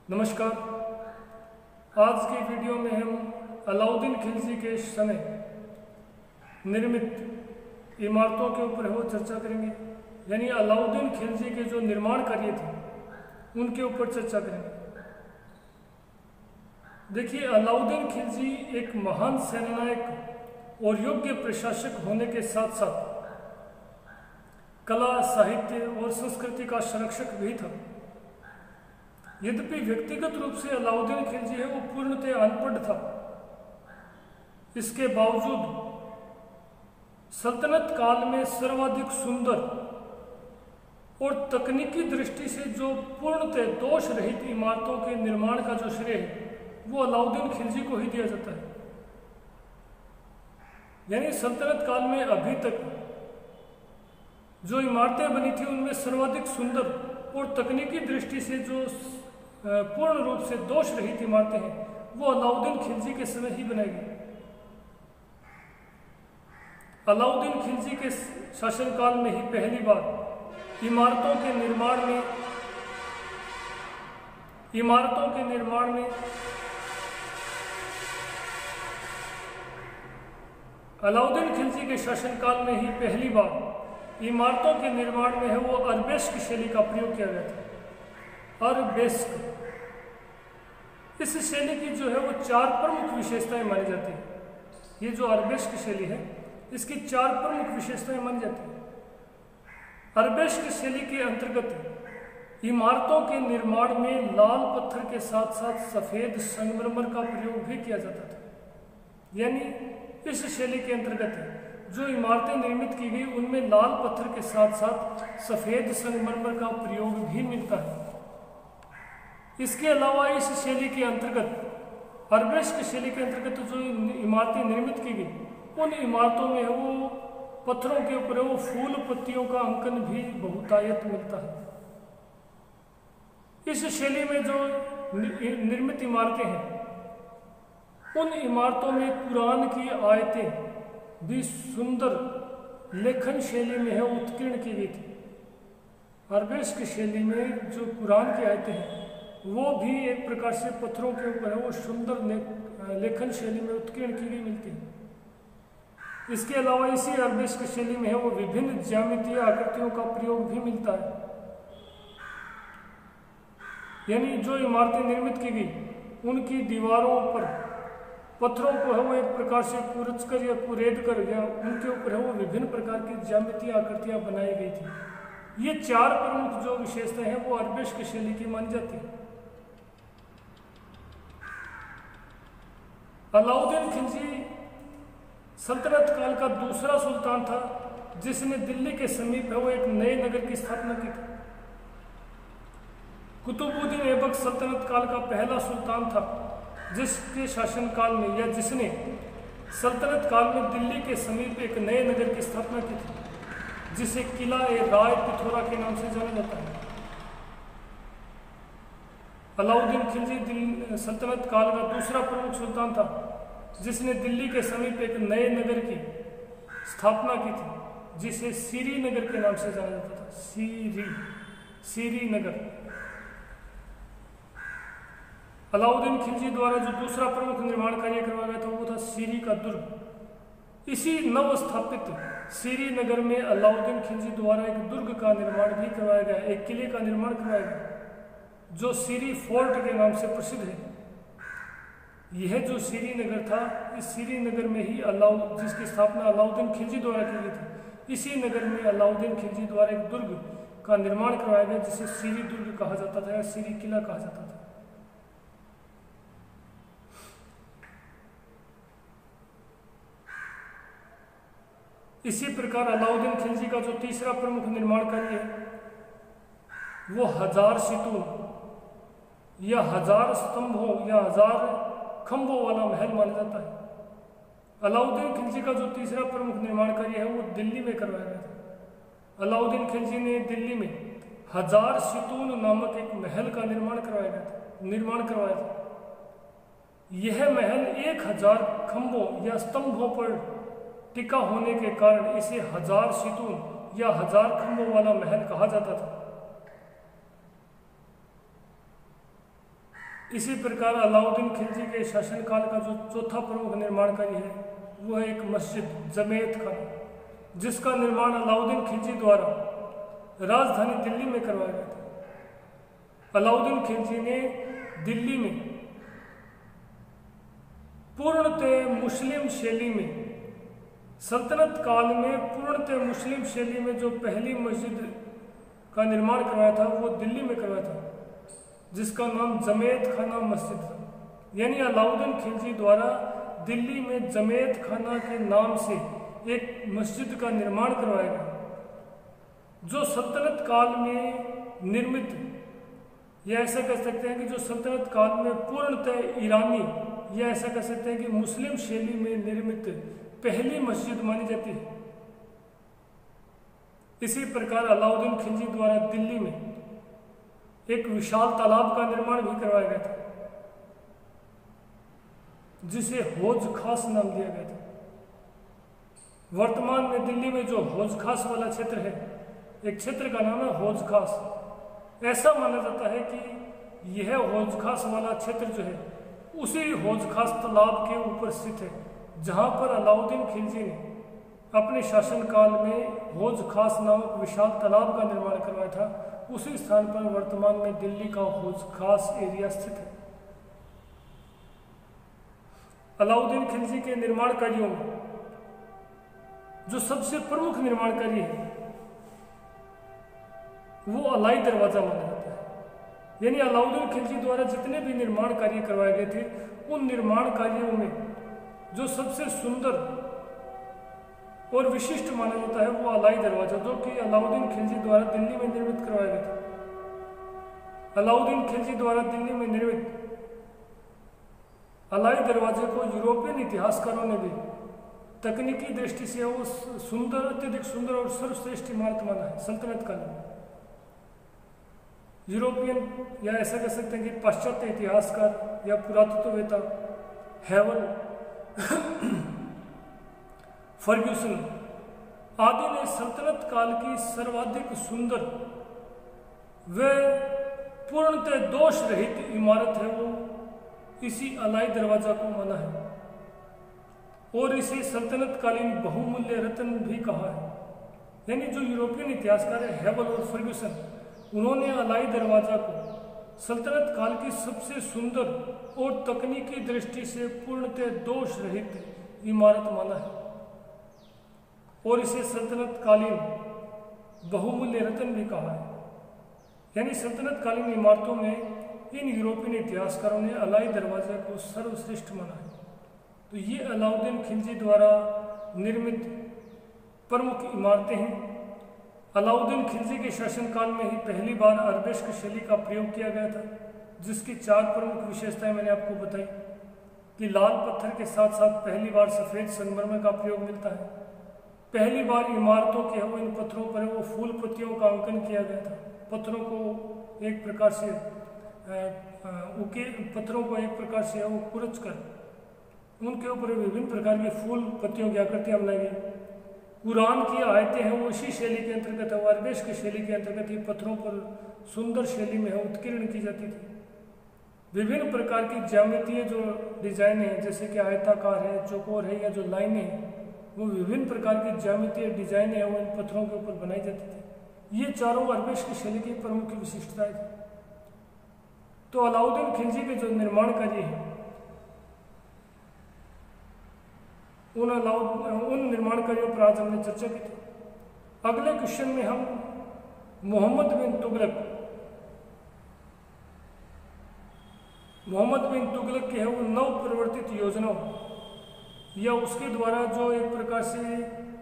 नमस्कार। आज की वीडियो में हम अलाउद्दीन खिलजी के समय निर्मित इमारतों के ऊपर वो चर्चा करेंगे, यानी अलाउद्दीन खिलजी के जो निर्माण कार्य थे उनके ऊपर चर्चा करेंगे। देखिए, अलाउद्दीन खिलजी एक महान सेनानायक और योग्य प्रशासक होने के साथ साथ कला, साहित्य और संस्कृति का संरक्षक भी था। यद्यपि व्यक्तिगत रूप से अलाउद्दीन खिलजी है वो पूर्णतः अनपढ़ था, इसके बावजूद सल्तनत काल में सर्वाधिक सुंदर और तकनीकी दृष्टि से जो पूर्णतः दोष रहित इमारतों के निर्माण का जो श्रेय है वो अलाउद्दीन खिलजी को ही दिया जाता है। यानी सल्तनत काल में अभी तक जो इमारतें बनी थी उनमें सर्वाधिक सुंदर और तकनीकी दृष्टि से जो पूर्ण रूप से दोष रहित इमारतें हैं वो अलाउद्दीन खिलजी के समय ही बनाई गई। अलाउद्दीन खिलजी के शासनकाल में ही पहली बार इमारतों के निर्माण में अलाउद्दीन खिलजी के शासनकाल में ही पहली बार इमारतों के निर्माण में है वो अरबेस्क शैली का प्रयोग किया गया था। अरबेस्क, इस शैली की जो है वो 4 प्रमुख विशेषताएं मानी जाती है। ये जो अरबेस्क शैली है इसकी 4 प्रमुख विशेषताएं मानी जाती है। अरबेस्क शैली के अंतर्गत इमारतों के निर्माण में लाल पत्थर के साथ साथ सफेद संगमरमर का प्रयोग भी किया जाता था। यानी इस शैली के अंतर्गत जो इमारतें निर्मित की गई उनमें लाल पत्थर के साथ साथ सफेद संगमरमर का प्रयोग भी मिलता है। इसके अलावा इस शैली के अंतर्गत, अरबेस्क शैली के अंतर्गत जो इमारतें निर्मित की गई उन इमारतों में वो पत्थरों के ऊपर वो फूल पत्तियों का अंकन भी बहुतायत मिलता है। इस शैली में जो निर्मित इमारतें हैं उन इमारतों में कुरान की आयतें भी सुंदर लेखन शैली में है उत्कीर्ण की गई थी। अरबेस्क शैली में जो कुरान की आयतें हैं वो भी एक प्रकार से पत्थरों के ऊपर है वो सुंदर लेखन शैली में उत्कीर्ण की गई मिलती है। इसके अलावा इसी अरबेस्क शैली में है वो विभिन्न ज्यामितीय आकृतियों का प्रयोग भी मिलता है। यानी जो इमारतें निर्मित की गई उनकी दीवारों पर पत्थरों को है वो एक प्रकार से कुरच कर या कुरेद कर या उनके ऊपर है वो विभिन्न प्रकार की ज्यामितीय आकृतियां बनाई गई थी। ये 4 प्रमुख जो विशेषताएं हैं वो अरबेस्क शैली की मानी जाती है। अलाउद्दीन खिलजी सल्तनत काल का दूसरा सुल्तान था जिसने दिल्ली के समीप है वो एक नए नगर की स्थापना की थी। कुतुबुद्दीन ऐबक सल्तनत काल का पहला सुल्तान था जिसके शासनकाल में या जिसने सल्तनत काल में दिल्ली के समीप एक नए नगर की स्थापना की थी जिसे किला ए राय पिथौरा के नाम से जाना जाता है। अलाउद्दीन खिलजी सल्तनत काल का दूसरा प्रमुख सुल्तान था जिसने दिल्ली के समीप एक नए नगर की स्थापना की थी जिसे सीरी नगर के नाम से जाना जाता था। सीरी नगर। अलाउद्दीन खिलजी द्वारा जो दूसरा प्रमुख निर्माण कार्य करवाया गया था वो था सीरी का दुर्ग। इसी नव स्थापित सीरी नगर में अलाउद्दीन खिलजी द्वारा एक दुर्ग का निर्माण भी करवाया गया, एक किले का निर्माण करवाया गया जो सीरी फोर्ट के नाम से प्रसिद्ध है। यह जो सीरी नगर था, इस सीरी नगर में ही जिसकी स्थापना अलाउद्दीन खिलजी द्वारा की गई थी, इसी नगर में अलाउद्दीन खिलजी द्वारा एक दुर्ग का निर्माण करवाया गया जिसे सीरी दुर्ग कहा जाता था या सीरी किला कहा जाता था। इसी प्रकार अलाउद्दीन खिलजी का जो तीसरा प्रमुख निर्माण कार्य है वो 1000 सितून या 1000 स्तंभों या 1000 खंभों वाला महल माना जाता है। अलाउद्दीन खिलजी का जो तीसरा प्रमुख निर्माण कार्य है वो दिल्ली में करवाया गया था। अलाउद्दीन खिलजी ने दिल्ली में 1000 सितून नामक एक महल का निर्माण करवाया था। यह महल 1000 खंभों या स्तंभों पर टिका होने के कारण इसे 1000 सितून या 1000 खंभों वाला महल कहा जाता था। इसी प्रकार अलाउद्दीन खिलजी के शासनकाल का जो चौथा प्रमुख निर्माण कार्य है वो है एक मस्जिद जमेयत खाना, जिसका निर्माण अलाउद्दीन खिलजी द्वारा राजधानी दिल्ली में करवाया गया था। अलाउद्दीन खिलजी ने दिल्ली में पूर्णतः मुस्लिम शैली में, सल्तनत काल में पूर्णतः मुस्लिम शैली में जो पहली मस्जिद का निर्माण करवाया था वो दिल्ली में करवाया था, जिसका नाम जमेयत खाना मस्जिद था। यानी अलाउद्दीन खिलजी द्वारा दिल्ली में जमेयत खाना के नाम से एक मस्जिद का निर्माण करवाया गया, जो सल्तनत काल में निर्मित, या ऐसा कह सकते हैं कि जो सल्तनत काल में पूर्णतः ईरानी, या ऐसा कह सकते हैं कि मुस्लिम शैली में निर्मित पहली मस्जिद मानी जाती है। इसी प्रकार अलाउद्दीन खिलजी द्वारा दिल्ली में एक विशाल तालाब का निर्माण भी करवाया गया था, जिसे हौज खास नाम दिया गया था। वर्तमान में दिल्ली में जो हौज खास वाला क्षेत्र है, एक क्षेत्र का नाम है हौज खास। ऐसा माना जाता है कि यह हौज खास वाला क्षेत्र जो है उसी हौज खास तालाब के ऊपर स्थित है, जहां पर अलाउद्दीन खिलजी ने अपने शासनकाल में हौज खास नामक विशाल तालाब का निर्माण करवाया था। उसी स्थान पर वर्तमान में दिल्ली का हौज खास एरिया स्थित है। अलाउद्दीन खिलजी के निर्माण कार्यों में जो सबसे प्रमुख निर्माण कार्य है वो अलाई दरवाजा माना जाता है। यानी अलाउद्दीन खिलजी द्वारा जितने भी निर्माण कार्य करवाए गए थे, उन निर्माण कार्यों में जो सबसे सुंदर और विशिष्ट माना जाता है वो अलाई दरवाजा, जो कि अलाउद्दीन खिलजी द्वारा दिल्ली में निर्मित करवाया गया था। अलाउद्दीन खिलजी द्वारा दिल्ली में निर्मित अलाई दरवाजे को यूरोपियन इतिहासकारों ने भी तकनीकी दृष्टि से वो सुंदर, अत्यधिक सुंदर और सर्वश्रेष्ठ इमारत माना है सल्तनत काल में। यूरोपियन, या ऐसा कह सकते हैं कि पाश्चात्य इतिहासकार या पुरातत्ववेत्ता हेवल, फर्ग्यूसन आदि ने सल्तनत काल की सर्वाधिक सुंदर व पूर्णतः दोष रहित इमारत है वो इसी अलाई दरवाजा को माना है, और इसे सल्तनत कालीन बहुमूल्य रत्न भी कहा है। यानी जो यूरोपियन इतिहासकार है हेवल और फर्ग्यूसन, उन्होंने अलाई दरवाजा को सल्तनत काल की सबसे सुंदर और तकनीकी दृष्टि से पूर्णतः दोष रहित इमारत माना है, और इसे सल्तनत कालीन बहुमूल्य रत्न भी कहा है। यानी सल्तनत कालीन इमारतों में इन यूरोपियन इतिहासकारों ने अलाई दरवाजे को सर्वश्रेष्ठ माना है। तो ये अलाउद्दीन खिलजी द्वारा निर्मित प्रमुख इमारतें हैं। अलाउद्दीन खिलजी के शासनकाल में ही पहली बार अरबेस्क शैली का प्रयोग किया गया था, जिसकी 4 प्रमुख विशेषताएं मैंने आपको बताई कि लाल पत्थर के साथ साथ पहली बार सफ़ेद संगमरमर का प्रयोग मिलता है। पहली बार इमारतों के वो इन पत्थरों पर वो फूल पत्तियों का अंकन किया गया था। पत्थरों को एक प्रकार से पत्थरों को एक प्रकार से वो कुरच कर उनके ऊपर विभिन्न प्रकार की फूल पत्तियों की आकृतियाँ बनाई गई। कुरान की आयतें हैं वो इसी शैली के अंतर्गत है, वो अरबेस्क शैली के अंतर्गत ही पत्थरों पर सुंदर शैली में उत्कीर्ण की जाती थी। विभिन्न प्रकार की ज्यामितीय जो डिजाइन है, जैसे कि आयताकार है, चौकोर है, या जो लाइनें हैं, वो विभिन्न प्रकार की ज्यामितीय डिजाइन है वो इन पत्थरों के ऊपर बनाई जाती थी। ये चारों अरबेस्क शैली की प्रमुख विशिष्टताएं थी। तो अलाउद्दीन खिलजी के जो निर्माण कार्य है उन निर्माण कार्यों पर आज हमने चर्चा की थी। अगले क्वेश्चन में हम मोहम्मद बिन तुगलक के है वो नव परिवर्तित योजनाओं या उसके द्वारा जो एक प्रकार से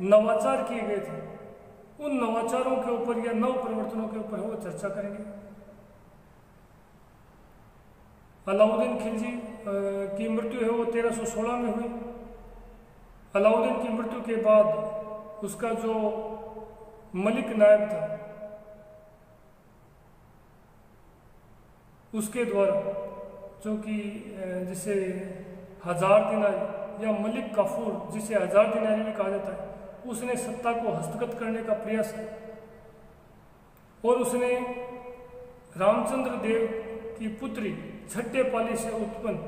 नवाचार किए गए थे, उन नवाचारों के ऊपर या नव परिवर्तनों के ऊपर वो चर्चा करेंगे। अलाउद्दीन खिलजी की मृत्यु है वो 1316 में हुई। अलाउद्दीन की मृत्यु के बाद उसका जो मलिक नायब था उसके द्वारा, जो कि जिसे 1000 दिनारी या मलिक काफूर जिसे 1000 दिनारी भी कहा जाता है, उसने सत्ता को हस्तगत करने का प्रयास किया और उसने रामचंद्र देव की पुत्री झट्यपाली से उत्पन्न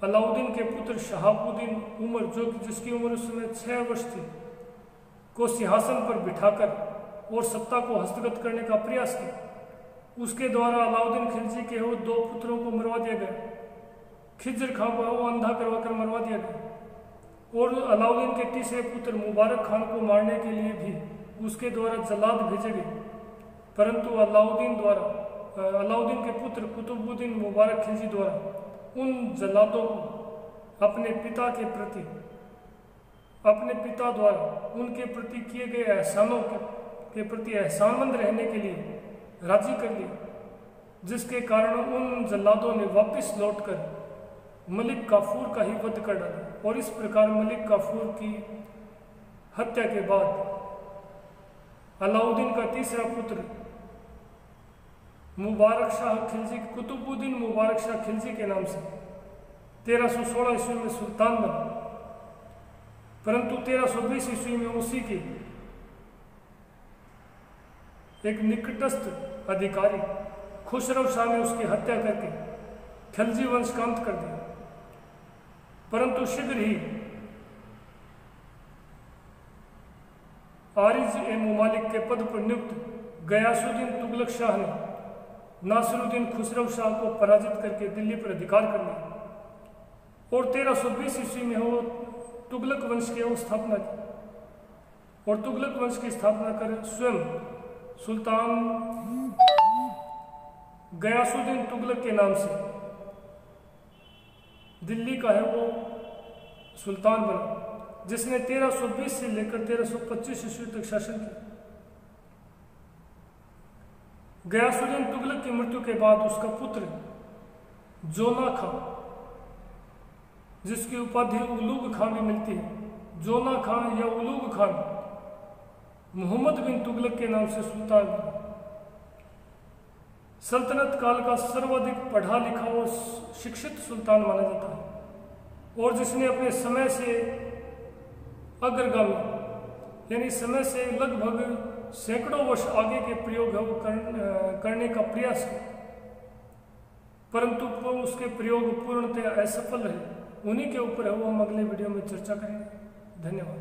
अलाउद्दीन के पुत्र शहाबुद्दीन उमर, जिसकी उम्र उस समय 6 वर्ष थी, को सिंहासन पर बिठाकर और सत्ता को हस्तगत करने का प्रयास किया। उसके द्वारा अलाउद्दीन खिलजी के वो 2 पुत्रों को मरवा दिया गया। खिज्र खां को वो अंधा करवाकर मरवा दिया गया और अलाउद्दीन के तीसरे पुत्र मुबारक खान को मारने के लिए भी उसके द्वारा जल्लाद भेजे गए, परंतु अलाउद्दीन के पुत्र कुतुबुद्दीन मुबारक खिलजी द्वारा उन जल्लादों को अपने पिता द्वारा उनके प्रति किए गए एहसानों के प्रति एहसानमंद रहने के लिए राजी कर लिया, जिसके कारण उन जल्लादों ने वापस लौटकर मलिक काफूर का ही वध कर डाला। और इस प्रकार मलिक काफूर की हत्या के बाद अलाउद्दीन का तीसरा पुत्र मुबारक शाह खिलजी, कुतुबुद्दीन मुबारक शाह खिलजी के नाम से 1316 ईस्वी में सुल्तान बना, परंतु 1320 ईस्वी में उसी के एक निकटस्थ अधिकारी खुसरो शाह ने उसकी हत्या करके खिलजी वंश का अंत कर दिया। परंतु शीघ्र ही आरिज ए मुमालिक के पद पर नियुक्त गयासुद्दीन तुगलक शाह ने नासिरुद्दीन खुसरो शाह को पराजित करके दिल्ली पर अधिकार कर लिया और 1320 ईस्वी में वो तुगलक वंश की स्थापना की और तुगलक वंश की स्थापना कर स्वयं सुल्तान गयासुद्दीन तुगलक के नाम से दिल्ली का है वो सुल्तान बना, जिसने 1320 से लेकर 1325 ईस्वी तक शासन किया। गयासुद्दीन तुगलक की मृत्यु के बाद उसका पुत्र जोना खां, जिसकी उपाधि उलूग खां भी मिलती है, जोना खां या उलूग खान मोहम्मद बिन तुगलक के नाम से सुल्तान बना। सल्तनत काल का सर्वाधिक पढ़ा लिखा और शिक्षित सुल्तान माना जाता है और जिसने अपने समय से अग्रगामी यानी समय से लगभग सैकड़ों वर्ष आगे के प्रयोग है वो करने का प्रयास किया, परंतु उसके प्रयोग पूर्णतः असफल रहे। उन्हीं के ऊपर है वो हम अगले वीडियो में चर्चा करेंगे। धन्यवाद।